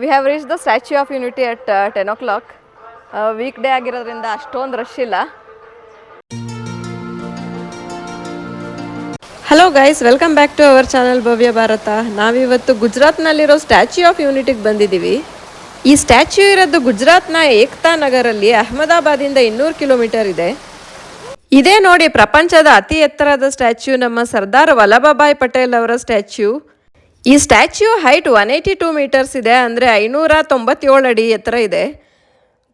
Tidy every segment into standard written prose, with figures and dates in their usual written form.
V have reach the Statue of Unity at 10 o'clock. Weekday ಆಗಿರೋದ್ರಿಂದ ಅಷ್ಟೊಂದು rush ಇಲ್ಲ. Hello guys, welcome back to our channel Bhavya Bharat. ನಾವಿವತ್ತು ಗುಜರಾತ್ನಲ್ಲಿರೋ statue of ಯೂನಿಟಿಗೆ ಬಂದಿದ್ದೀವಿ. ಈ ಸ್ಟ್ಯಾಚ್ಯೂ ಇರೋದು ಗುಜರಾತ್ನ ಏಕ್ತಾ ನಗರಲ್ಲಿ ಅಹಮದಾಬಾದಿಂದ 200 ಕಿಲೋಮೀಟರ್ ಇದೆ. ಇದೇ ನೋಡಿ ಪ್ರಪಂಚದ ಅತಿ ಎತ್ತರದ ಸ್ಟ್ಯಾಚ್ಯೂ, ನಮ್ಮ ಸರ್ದಾರ್ ವಲ್ಲಭಭಾಯ್ ಪಟೇಲ್ ಅವರ ಸ್ಟ್ಯಾಚ್ಯೂ. ಈ ಸ್ಟ್ಯಾಚ್ಯೂ ಹೈಟ್ 182 ಮೀಟರ್ಸ್ ಇದೆ, ಅಂದರೆ 597 ಅಡಿ ಎತ್ತರ ಇದೆ.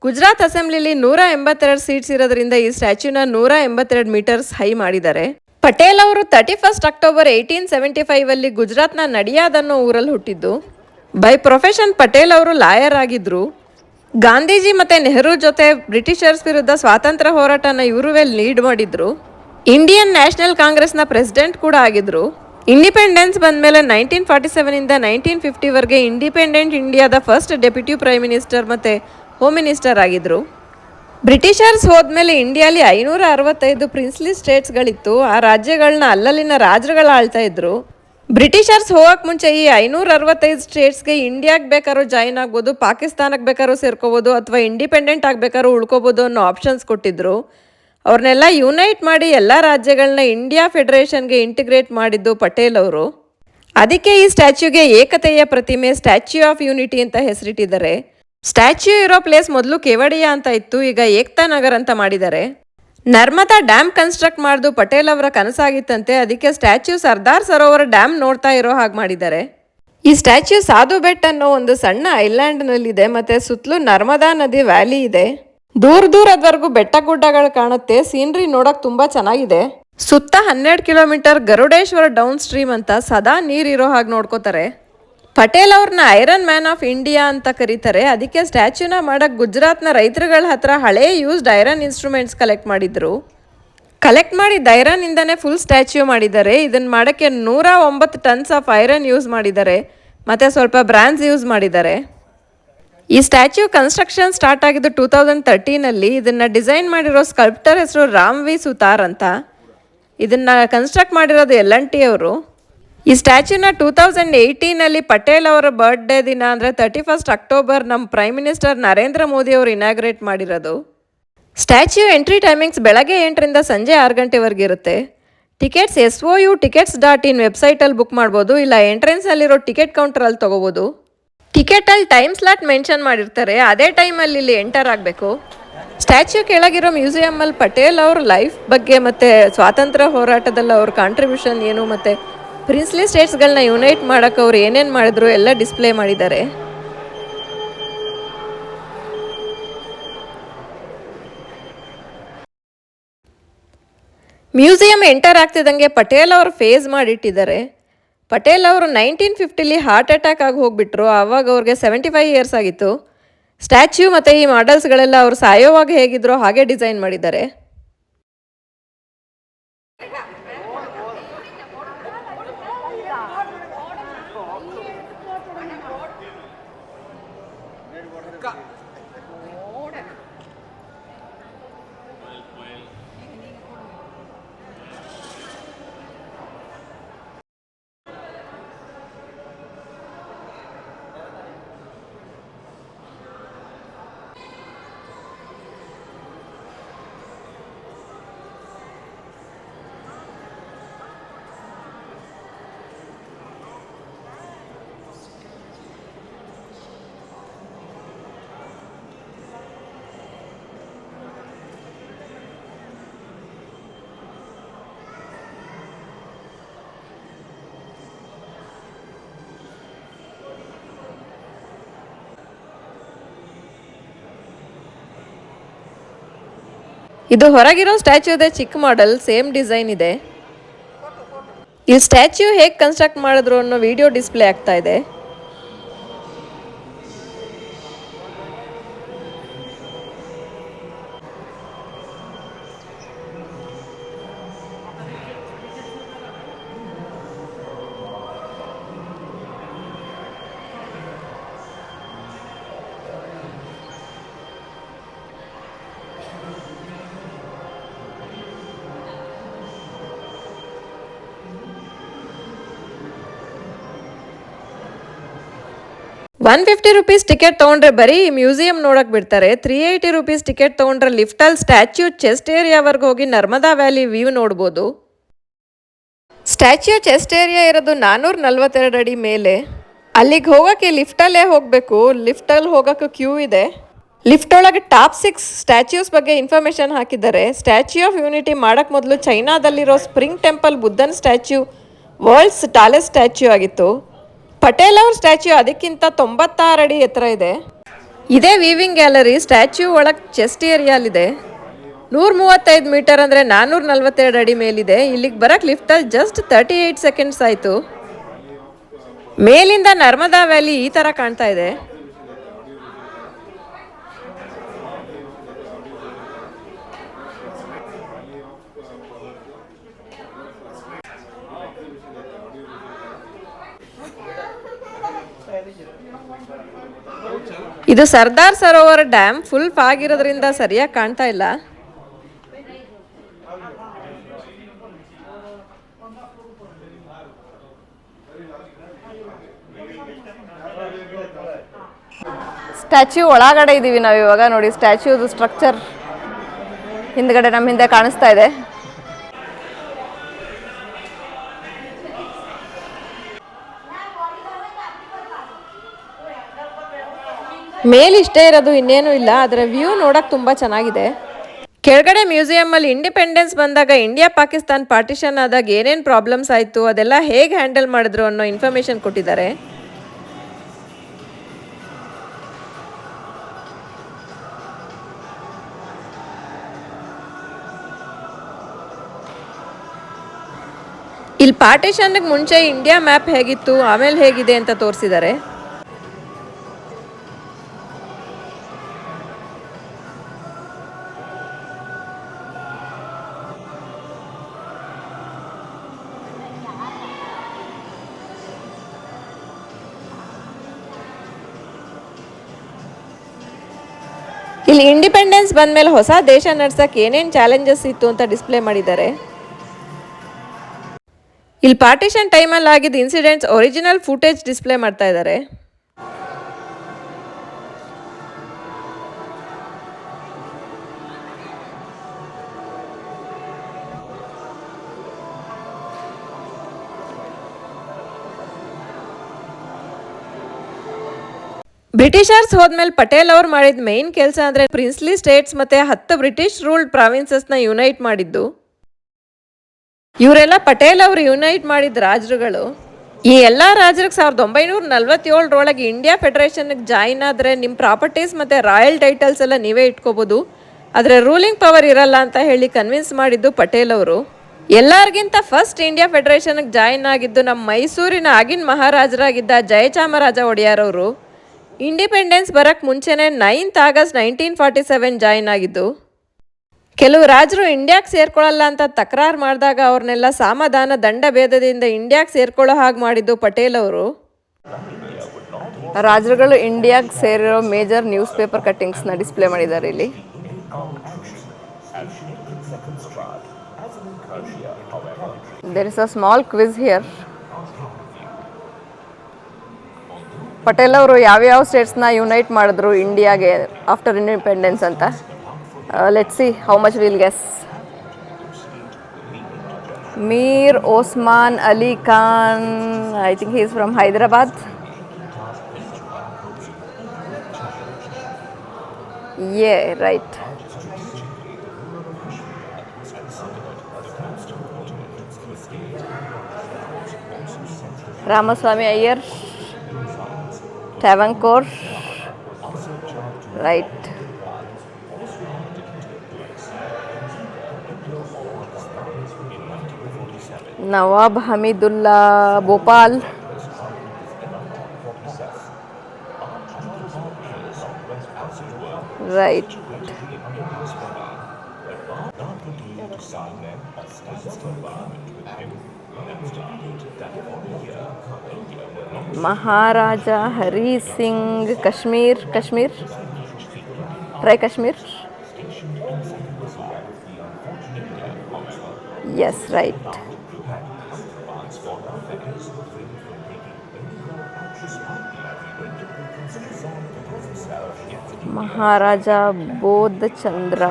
ಗುಜರಾತ್ ಅಸೆಂಬ್ಲಿಲಿ 182 ಸೀಟ್ಸ್ ಇರೋದ್ರಿಂದ ಈ ಸ್ಟ್ಯಾಚ್ಯೂನ 182 ಮೀಟರ್ಸ್ ಹೈ ಮಾಡಿದ್ದಾರೆ. ಪಟೇಲ್ ಅವರು 31 ಅಕ್ಟೋಬರ್ 1875 ಗುಜರಾತ್ನ ನಡಿಯಾದ್ ಅನ್ನೋ ಊರಲ್ಲಿ ಹುಟ್ಟಿದ್ದು. ಬೈ ಪ್ರೊಫೆಷನ್ ಪಟೇಲ್ ಅವರು ಲಾಯರ್ ಆಗಿದ್ರು. ಗಾಂಧೀಜಿ ಮತ್ತು ನೆಹರು ಜೊತೆ ಬ್ರಿಟಿಷರ್ಸ್ ವಿರುದ್ಧ ಸ್ವಾತಂತ್ರ್ಯ ಹೋರಾಟನ ಇವರು ಲೀಡ್ ಮಾಡಿದ್ರು. ಇಂಡಿಯನ್ ನ್ಯಾಷನಲ್ ಕಾಂಗ್ರೆಸ್ನ ಪ್ರೆಸಿಡೆಂಟ್ ಕೂಡ ಆಗಿದ್ರು. ಇಂಡಿಪೆಂಡೆನ್ಸ್ ಬಂದಮೇಲೆ 1947ಇಂದ 1950ವರೆಗೆ ಇಂಡಿಪೆಂಡೆಂಟ್ ಇಂಡಿಯಾದ ಫಸ್ಟ್ ಡೆಪ್ಯೂಟಿ ಪ್ರೈಮ್ ಮಿನಿಸ್ಟರ್ ಮತ್ತು ಹೋಮ್ ಮಿನಿಸ್ಟರ್ ಆಗಿದ್ದರು. ಬ್ರಿಟಿಷರ್ಸ್ ಹೋದ್ಮೇಲೆ ಇಂಡಿಯಾಲಿ 565 ಪ್ರಿನ್ಸ್ಲಿ ಸ್ಟೇಟ್ಸ್ಗಳಿತ್ತು. ಆ ರಾಜ್ಯಗಳನ್ನ ಅಲ್ಲಲ್ಲಿನ ರಾಜರುಗಳು ಆಳ್ತಾ ಇದ್ರು. ಬ್ರಿಟಿಷರ್ಸ್ ಹೋಗಕ್ಕೆ ಮುಂಚೆ ಈ 565 ಸ್ಟೇಟ್ಸ್ಗೆ ಇಂಡಿಯಾಗೆ ಬೇಕಾದ್ರೂ ಜಾಯಿನ್ ಆಗ್ಬೋದು, ಪಾಕಿಸ್ತಾನಕ್ಕೆ ಬೇಕಾದ್ರೂ ಸೇರ್ಕೋಬೋದು, ಅಥವಾ ಇಂಡಿಪೆಂಡೆಂಟ್ ಆಗಬೇಕಾದ್ರೂ ಉಳ್ಕೋಬೋದು ಅನ್ನೋ ಆಪ್ಷನ್ಸ್ ಕೊಟ್ಟಿದ್ರು. ಅವ್ರನ್ನೆಲ್ಲ ಯುನೈಟ್ ಮಾಡಿ ಎಲ್ಲ ರಾಜ್ಯಗಳನ್ನ ಇಂಡಿಯಾ ಫೆಡರೇಷನ್ಗೆ ಇಂಟಿಗ್ರೇಟ್ ಮಾಡಿದ್ದು ಪಟೇಲ್ ಅವರು. ಅದಕ್ಕೆ ಈ ಸ್ಟ್ಯಾಚ್ಯೂಗೆ ಏಕತೆಯ ಪ್ರತಿಮೆ, ಸ್ಟ್ಯಾಚ್ಯೂ ಆಫ್ ಯೂನಿಟಿ ಅಂತ ಹೆಸರಿಟ್ಟಿದ್ದಾರೆ. ಸ್ಟ್ಯಾಚ್ಯೂ ಇರೋ ಪ್ಲೇಸ್ ಮೊದಲು ಕೇವಡಿಯಾ ಅಂತ ಇತ್ತು, ಈಗ ಏಕ್ತಾ ನಗರ್ ಅಂತ ಮಾಡಿದ್ದಾರೆ. ನರ್ಮದಾ ಡ್ಯಾಮ್ ಕನ್ಸ್ಟ್ರಕ್ಟ್ ಮಾಡಿದ್ದು ಪಟೇಲ್ ಅವರ ಕನಸಾಗಿತ್ತಂತೆ. ಅದಕ್ಕೆ ಸ್ಟ್ಯಾಚ್ಯೂ ಸರ್ದಾರ್ ಸರೋವರ ಡ್ಯಾಮ್ ನೋಡ್ತಾ ಇರೋ ಹಾಗೆ ಮಾಡಿದ್ದಾರೆ. ಈ ಸ್ಟ್ಯಾಚ್ಯೂ ಸಾಧು ಬೆಟ್ ಅನ್ನೋ ಒಂದು ಸಣ್ಣ ಐಲ್ಯಾಂಡ್ನಲ್ಲಿದೆ, ಮತ್ತು ಸುತ್ತಲೂ ನರ್ಮದಾ ನದಿ ವ್ಯಾಲಿ ಇದೆ. ದೂರದವರೆಗೂ ಬೆಟ್ಟ ಗುಡ್ಡಗಳು ಕಾಣುತ್ತೆ. ಸೀನ್ರಿ ನೋಡಕ್ ತುಂಬಾ ಚೆನ್ನಾಗಿದೆ. ಸುತ್ತ 12 ಕಿಲೋಮೀಟರ್ ಗರುಡೇಶ್ವರ ಡೌನ್ ಸ್ಟ್ರೀಮ್ ಅಂತ ಸದಾ ನೀರಿರೋ ಹಾಗೆ ನೋಡ್ಕೋತಾರೆ. ಪಟೇಲ್ ಅವ್ರನ್ನ ಐರನ್ ಮ್ಯಾನ್ ಆಫ್ ಇಂಡಿಯಾ ಅಂತ ಕರೀತಾರೆ. ಅದಕ್ಕೆ ಸ್ಟ್ಯಾಚ್ಯೂನ ಮಾಡಕ್ ಗುಜರಾತ್ನ ರೈತರುಗಳ ಹತ್ರ ಹಳೇ ಯೂಸ್ಡ್ ಐರನ್ ಇನ್ಸ್ಟ್ರೂಮೆಂಟ್ಸ್ ಕಲೆಕ್ಟ್ ಮಾಡಿದ್ದ ಐರನ್ ಇಂದಾನೆ ಫುಲ್ ಸ್ಟ್ಯಾಚ್ಯೂ ಮಾಡಿದ್ದಾರೆ. ಇದನ್ನ ಮಾಡಕ್ಕೆ 109 ಟನ್ಸ್ ಆಫ್ ಐರನ್ ಯೂಸ್ ಮಾಡಿದ್ದಾರೆ, ಮತ್ತೆ ಸ್ವಲ್ಪ ಬ್ರಾನ್ಸ್ ಯೂಸ್ ಮಾಡಿದ್ದಾರೆ. ಈ ಸ್ಟ್ಯಾಚ್ಯೂ ಕನ್ಸ್ಟ್ರಕ್ಷನ್ ಸ್ಟಾರ್ಟ್ ಆಗಿದ್ದು 2013. ಇದನ್ನು ಡಿಸೈನ್ ಮಾಡಿರೋ ಸ್ಕಲ್ಪ್ಟರ್ ಹೆಸರು ರಾಮ್ ವಿ ಸುತಾರ್ ಅಂತ. ಇದನ್ನು ಕನ್ಸ್ಟ್ರಕ್ಟ್ ಮಾಡಿರೋದು L&T ಅವರು. ಈ ಸ್ಟ್ಯಾಚ್ಯೂನ 2018 ಪಟೇಲ್ ಅವರ ಬರ್ತ್ಡೇ ದಿನ, ಅಂದರೆ 31 ಅಕ್ಟೋಬರ್, ನಮ್ಮ ಪ್ರೈಮ್ ಮಿನಿಸ್ಟರ್ ನರೇಂದ್ರ ಮೋದಿ ಅವರು ಇನಾಗ್ರೇಟ್ ಮಾಡಿರೋದು. ಸ್ಟ್ಯಾಚ್ಯೂ ಎಂಟ್ರಿ ಟೈಮಿಂಗ್ಸ್ ಬೆಳಗ್ಗೆ 8ರಿಂದ ಸಂಜೆ 6 ಗಂಟೆವರೆಗೆ ಇರುತ್ತೆ. ಟಿಕೆಟ್ಸ್ SOUtickets.in ವೆಬ್ಸೈಟಲ್ಲಿ ಬುಕ್ ಮಾಡ್ಬೋದು, ಇಲ್ಲ ಎಂಟ್ರೆನ್ಸಲ್ಲಿರೋ ಟಿಕೆಟ್ ಕೌಂಟರಲ್ಲಿ ತೊಗೋಬೋದು. ಟಿಕೆಟಲ್ಲಿ ಟೈಮ್ ಸ್ಲಾಟ್ ಮೆನ್ಷನ್ ಮಾಡಿರ್ತಾರೆ, ಅದೇ ಟೈಮಲ್ಲಿ ಇಲ್ಲಿ ಎಂಟರ್ ಆಗಬೇಕು. ಸ್ಟ್ಯಾಚ್ಯೂ ಕೆಳಗಿರೋ ಮ್ಯೂಸಿಯಮ್ಮಲ್ಲಿ ಪಟೇಲ್ ಅವ್ರ ಲೈಫ್ ಬಗ್ಗೆ ಮತ್ತು ಸ್ವಾತಂತ್ರ್ಯ ಹೋರಾಟದಲ್ಲಿ ಅವ್ರ ಕಾಂಟ್ರಿಬ್ಯೂಷನ್ ಏನು, ಮತ್ತು ಪ್ರಿನ್ಸ್ಲಿ ಸ್ಟೇಟ್ಸ್ಗಳನ್ನ ಯುನೈಟ್ ಮಾಡೋಕ್ಕೆ ಅವ್ರು ಏನೇನು ಮಾಡಿದ್ರು ಎಲ್ಲ ಡಿಸ್ಪ್ಲೇ ಮಾಡಿದ್ದಾರೆ. ಮ್ಯೂಸಿಯಂ ಎಂಟರ್ ಆಗ್ತಿದ್ದಂಗೆ ಪಟೇಲ್ ಅವ್ರ ಫೇಸ್ ಮಾಡಿಟ್ಟಿದ್ದಾರೆ. ಪಟೇಲ್ ಅವರು 1950 ಹಾರ್ಟ್ ಅಟ್ಯಾಕ್ ಆಗಿ ಹೋಗ್ಬಿಟ್ರು. ಆವಾಗ ಅವ್ರಿಗೆ 75 ಇಯರ್ಸ್ ಆಗಿತ್ತು. ಸ್ಟ್ಯಾಚ್ಯೂ ಮತ್ತು ಈ ಮಾಡೆಲ್ಸ್ಗಳೆಲ್ಲ ಅವ್ರು ಸಾಯೋವಾಗ ಹೇಗಿದ್ರು ಹಾಗೆ ಡಿಸೈನ್ ಮಾಡಿದ್ದಾರೆ. ಇದು ಹೊರಗಿರೋ ಸ್ಟ್ಯಾಚ್ಯೂದೇ ಚಿಕ್ಕ ಮಾಡೆಲ್, ಸೇಮ್ ಡಿಸೈನ್ ಇದೆ. ಈ ಸ್ಟ್ಯಾಚ್ಯೂ ಹೇಗೆ ಕನ್ಸ್ಟ್ರಕ್ಟ್ ಮಾಡಿದ್ರು ಅನ್ನೋ ವಿಡಿಯೋ ಡಿಸ್ಪ್ಲೇ ಆಗ್ತಾ ಇದೆ. 150 ರುಪೀಸ್ ಟಿಕೆಟ್ ತೊಗೊಂಡ್ರೆ ಬರೀ ಮ್ಯೂಸಿಯಂ ನೋಡಕ್ ಬಿಡ್ತಾರೆ. 380 ರುಪೀಸ್ ಟಿಕೆಟ್ ತೊಗೊಂಡ್ರೆ ಲಿಫ್ಟಲ್ಲಿ ಸ್ಟ್ಯಾಚ್ಯೂ ಚೆಸ್ಟ್ ಏರಿಯಾವರೆಗೆ ಹೋಗಿ ನರ್ಮದಾ ವ್ಯಾಲಿ ವ್ಯೂ ನೋಡ್ಬೋದು. ಸ್ಟ್ಯಾಚ್ಯೂ ಚೆಸ್ಟ್ ಏರಿಯಾ ಇರೋದು 442 ಅಡಿ ಮೇಲೆ. ಅಲ್ಲಿಗೆ ಹೋಗೋಕ್ಕೆ ಲಿಫ್ಟಲ್ಲೇ ಹೋಗಬೇಕು. ಲಿಫ್ಟಲ್ಲಿ ಹೋಗೋಕ್ಕೆ ಕ್ಯೂ ಇದೆ. ಲಿಫ್ಟ್ ಒಳಗೆ ಟಾಪ್ 6 ಸ್ಟ್ಯಾಚ್ಯೂಸ್ ಬಗ್ಗೆ ಇನ್ಫಾರ್ಮೇಷನ್ ಹಾಕಿದ್ದಾರೆ. ಸ್ಟ್ಯಾಚ್ಯೂ ಆಫ್ ಯೂನಿಟಿ ಮಾಡೋಕ್ಕೆ ಮೊದಲು ಚೈನಾದಲ್ಲಿರೋ ಸ್ಪ್ರಿಂಗ್ ಟೆಂಪಲ್ ಬುದ್ಧನ ಸ್ಟ್ಯಾಚ್ಯೂ ವರ್ಲ್ಡ್ಸ್ ಟಾಲೆಸ್ಟ್ ಸ್ಟ್ಯಾಚ್ಯೂ ಆಗಿತ್ತು. ಪಟೇಲ್ ಅವ್ರ ಸ್ಟ್ಯಾಚ್ಯೂ ಅದಕ್ಕಿಂತ 96 ಅಡಿ ಎತ್ತರ ಇದೆ. ಇದೇ ವೀವಿಂಗ್ ಗ್ಯಾಲರಿ ಸ್ಟ್ಯಾಚ್ಯೂ ಒಳಗೆ ಚೆಸ್ಟ್ ಏರಿಯಾಲಿದೆ. 135 ಮೀಟರ್ ಅಂದರೆ 442 ಅಡಿ ಮೇಲಿದೆ. ಇಲ್ಲಿಗೆ ಬರೋಕ್ಕೆ ಲಿಫ್ಟಲ್ಲಿ ಜಸ್ಟ್ 38 ಸೆಕೆಂಡ್ಸ್ ಆಯಿತು. ಮೇಲಿಂದ ನರ್ಮದಾ ವ್ಯಾಲಿ ಈ ಥರ ಕಾಣ್ತಾ ಇದೆ. ಇದು ಸರ್ದಾರ್ ಸರೋವರ ಡ್ಯಾಮ್. ಫುಲ್ ಫಾಗಿರೋದ್ರಿಂದ ಸರಿಯಾಗಿ ಕಾಣ್ತಾ ಇಲ್ಲ. ಸ್ಟ್ಯಾಚ್ಯೂ ಒಳಗಡೆ ಇದ್ದೀವಿ ನಾವು ಇವಾಗ. ನೋಡಿ ಸ್ಟ್ಯಾಚ್ಯೂದು ಸ್ಟ್ರಕ್ಚರ್ ಹಿಂದ್ಗಡೆ ನಮ್ಮ ಹಿಂದೆ ಕಾಣಿಸ್ತಾ ಇದೆ. ಮೇಲಿಷ್ಟೇ ಇರೋದು, ಇನ್ನೇನು ಇಲ್ಲ. ಅದರ ವ್ಯೂ ನೋಡೋಕೆ ತುಂಬ ಚೆನ್ನಾಗಿದೆ. ಕೆಳಗಡೆ ಮ್ಯೂಸಿಯಮ್ಮಲ್ಲಿ ಇಂಡಿಪೆಂಡೆನ್ಸ್ ಬಂದಾಗ ಇಂಡಿಯಾ ಪಾಕಿಸ್ತಾನ್ ಪಾರ್ಟಿಷನ್ ಆದಾಗ ಏನೇನು ಪ್ರಾಬ್ಲಮ್ಸ್ ಆಯಿತು ಅದೆಲ್ಲ ಹೇಗೆ ಹ್ಯಾಂಡಲ್ ಮಾಡಿದ್ರು ಅನ್ನೋ ಇನ್ಫಾರ್ಮೇಷನ್ ಕೊಟ್ಟಿದ್ದಾರೆ. ಇಲ್ಲಿ ಪಾರ್ಟಿಷನ್ಗೆ ಮುಂಚೆ ಇಂಡಿಯಾ ಮ್ಯಾಪ್ ಹೇಗಿತ್ತು ಆಮೇಲೆ ಹೇಗಿದೆ ಅಂತ ತೋರಿಸಿದ್ದಾರೆ. ಇಲ್ಲಿ ಇಂಡಿಪೆಂಡೆನ್ಸ್ ಬಂದಮೇಲೆ ಹೊಸ ದೇಶ ನಡ್ಸಕ್ಕೆ ಏನೇನು ಚಾಲೆಂಜಸ್ ಇತ್ತು ಅಂತ ಡಿಸ್ಪ್ಲೇ ಮಾಡಿದ್ದಾರೆ. ಇಲ್ಲಿ ಪಾರ್ಟಿಷನ್ ಟೈಮಲ್ಲಿ ಆಗಿದ್ದ ಇನ್ಸಿಡೆಂಟ್ಸ್ ಒರಿಜಿನಲ್ ಫುಟೇಜ್ ಡಿಸ್ಪ್ಲೇ ಮಾಡ್ತಾ ಇದ್ದಾರೆ. ಬ್ರಿಟಿಷರ್ಸ್ ಹೋದ್ಮೇಲೆ ಪಟೇಲ್ ಅವ್ರು ಮಾಡಿದ ಮೇನ್ ಕೆಲಸ ಅಂದರೆ ಪ್ರಿನ್ಸ್ಲಿ ಸ್ಟೇಟ್ಸ್ ಮತ್ತು 10 ಬ್ರಿಟಿಷ್ ರೂಲ್ಡ್ ಪ್ರಾವಿನ್ಸಸ್ನ ಯುನೈಟ್ ಮಾಡಿದ್ದು. ಇವರೆಲ್ಲ ಪಟೇಲ್ ಅವರು ಯುನೈಟ್ ಮಾಡಿದ ರಾಜರುಗಳು. ಈ ಎಲ್ಲ ರಾಜರಿಗೆ 1947 ಇಂಡಿಯಾ ಫೆಡರೇಷನ್ಗೆ ಜಾಯಿನ್ ಆದರೆ ನಿಮ್ಮ ಪ್ರಾಪರ್ಟೀಸ್ ಮತ್ತು ರಾಯಲ್ ಟೈಟಲ್ಸ್ ಎಲ್ಲ ನೀವೇ ಇಟ್ಕೋಬೋದು, ಆದರೆ ರೂಲಿಂಗ್ ಪವರ್ ಇರಲ್ಲ ಅಂತ ಹೇಳಿ ಕನ್ವಿನ್ಸ್ ಮಾಡಿದ್ದು ಪಟೇಲ್ ಅವರು. ಎಲ್ಲರಿಗಿಂತ ಫಸ್ಟ್ ಇಂಡಿಯಾ ಫೆಡರೇಷನ್ಗೆ ಜಾಯಿನ್ ಆಗಿದ್ದು ನಮ್ಮ ಮೈಸೂರಿನ ಆಗಿನ ಮಹಾರಾಜರಾಗಿದ್ದ ಜಯಚಾಮರಾಜ ಒಡೆಯರ್ ಅವರು. ಇಂಡಿಪೆಂಡೆನ್ಸ್ ಬರೋಕ್ಕೆ ಮುಂಚೆನೇ 9th ಆಗಸ್ಟ್ 1947 ಜಾಯಿನ್ ಆಗಿದ್ದು. ಕೆಲವು ರಾಜರು ಇಂಡಿಯಾಕ್ಕೆ ಸೇರ್ಕೊಳ್ಳಲ್ಲ ಅಂತ ತಕರಾರು ಮಾಡಿದಾಗ ಅವ್ರನ್ನೆಲ್ಲ ಸಮಾಧಾನ ದಂಡ ಭೇದದಿಂದ ಇಂಡಿಯಾಕ್ಕೆ ಸೇರ್ಕೊಳ್ಳೋ ಹಾಗೆ ಮಾಡಿದ್ದು ಪಟೇಲ್ ಅವರು. ರಾಜರುಗಳು ಇಂಡಿಯಾಗೆ ಸೇರಿರೋ ಮೇಜರ್ ನ್ಯೂಸ್ ಪೇಪರ್ ಕಟ್ಟಿಂಗ್ಸ್ನ ಡಿಸ್ಪ್ಲೇ ಮಾಡಿದ್ದಾರೆ ಇಲ್ಲಿ. There is a small quiz here. Patel ಅವರು ಯಾವ್ಯಾವ ಸ್ಟೇಟ್ಸ್ನ ಯುನೈಟ್ ಮಾಡಿದ್ರು ಇಂಡಿಯಾಗೆ ಆಫ್ಟರ್ ಇಂಡಿಪೆಂಡೆನ್ಸ್ ಅಂತ. Let's see how much will guess. Mir Osman Ali Khan, I think he is from Hyderabad. Yeah right. Ramaswami Iyer, Travancore, right. Nawab Hamidullah Bhopal, right. Maharaja Hari Singh, Kashmir. Try Kashmir. Yes, right. Maharaja Bodhchandra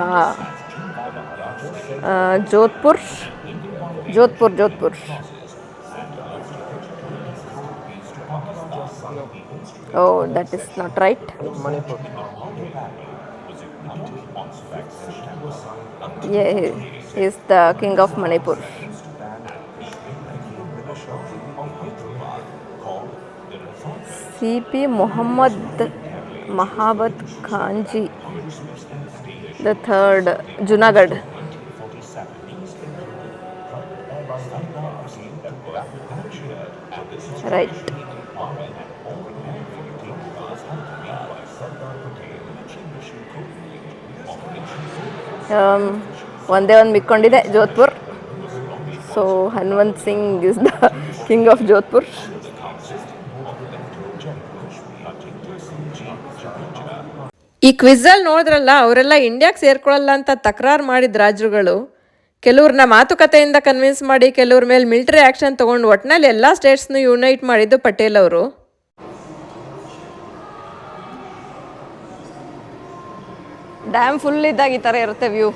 Jodhpur Jodhpur Jodhpur. Oh, that is not right. Manipur. Yeah, he is the king of Manipur. C.P. Muhammad Mahabad Khanji the third, Junagadh. Right. ಒಂದೇ ಒಂದು ಮಿಕ್ಕೊಂಡಿದೆ, Jodhpur. So Hanumant Singh is the king of Jodhpur. ಈ ಕ್ವಿಝಲ್ಲಿ ನೋಡಿದ್ರಲ್ಲ, ಅವರೆಲ್ಲ ಇಂಡಿಯಾಗೆ ಸೇರ್ಕೊಳ್ಳಲ್ಲ ಅಂತ ತಕರಾರು ಮಾಡಿದ ರಾಜರುಗಳು ಕೆಲವ್ರನ್ನ ಮಾತುಕತೆಯಿಂದ ಕನ್ವಿನ್ಸ್ ಮಾಡಿ ಕೆಲವ್ರ ಮೇಲೆ ಮಿಲಿಟರಿ ಆ್ಯಕ್ಷನ್ ತೊಗೊಂಡು ಒಟ್ಟಿನಲ್ಲಿ ಎಲ್ಲ ಸ್ಟೇಟ್ಸ್ನು ಯುನೈಟ್ ಮಾಡಿದ್ದು ಪಟೇಲ್ ಅವರು. ಡ್ಯಾಮ್ ಫುಲ್ ಇದ್ದಾಗ ಈ ಥರ ಇರುತ್ತೆ ವ್ಯೂ.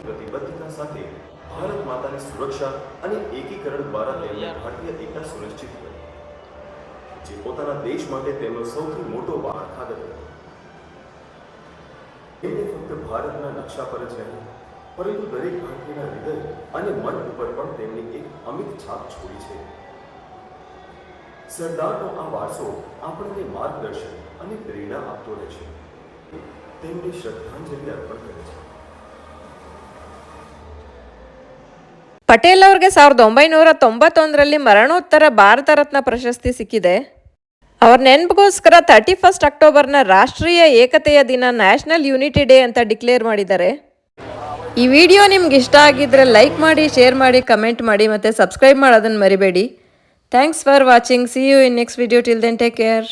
પ્રતિબદ્ધતા સાથે ભારત માતાની સુરક્ષા અને એકીકરણ દ્વારા તેમણે ભારતીય એકતા સુનિશ્ચિત કરી, જે પોતાના દેશ માટે તેમનો સૌથી મોટો વારખાગત હતો. તેમણે ફક્ત ભારતના નકશા પર જ નહીં, પરંતુ દરેક ભારતીયના હૃદય અને મન ઉપર પણ તેમની એક અમિત છાપ છોડી છે. સરદારનો આ વારસો આપણને માર્ગદર્શન અને પ્રેરણા આપતો રહેશે. તેમને શ્રદ્ધાંજલિ અર્પણ કરે છે. ಪಟೇಲ್ ಅವ್ರಿಗೆ 1991ರಲ್ಲಿ ಮರಣೋತ್ತರ ಭಾರತ ರತ್ನ ಪ್ರಶಸ್ತಿ ಸಿಕ್ಕಿದೆ. ಅವ್ರ ನೆನಪಿಗೋಸ್ಕರ 31 ಅಕ್ಟೋಬರ್ನ ರಾಷ್ಟ್ರೀಯ ಏಕತೆಯ ದಿನ, ನ್ಯಾಷನಲ್ ಯೂನಿಟಿ ಡೇ ಅಂತ ಡಿಕ್ಲೇರ್ ಮಾಡಿದ್ದಾರೆ. ಈ ವಿಡಿಯೋ ನಿಮ್ಗೆ ಇಷ್ಟ ಆಗಿದ್ರೆ ಲೈಕ್ ಮಾಡಿ, ಶೇರ್ ಮಾಡಿ, ಕಮೆಂಟ್ ಮಾಡಿ ಮತ್ತು ಸಬ್ಸ್ಕ್ರೈಬ್ ಮಾಡೋದನ್ನು ಮರಿಬೇಡಿ. Thanks for watching. See you in next video. Till then take care.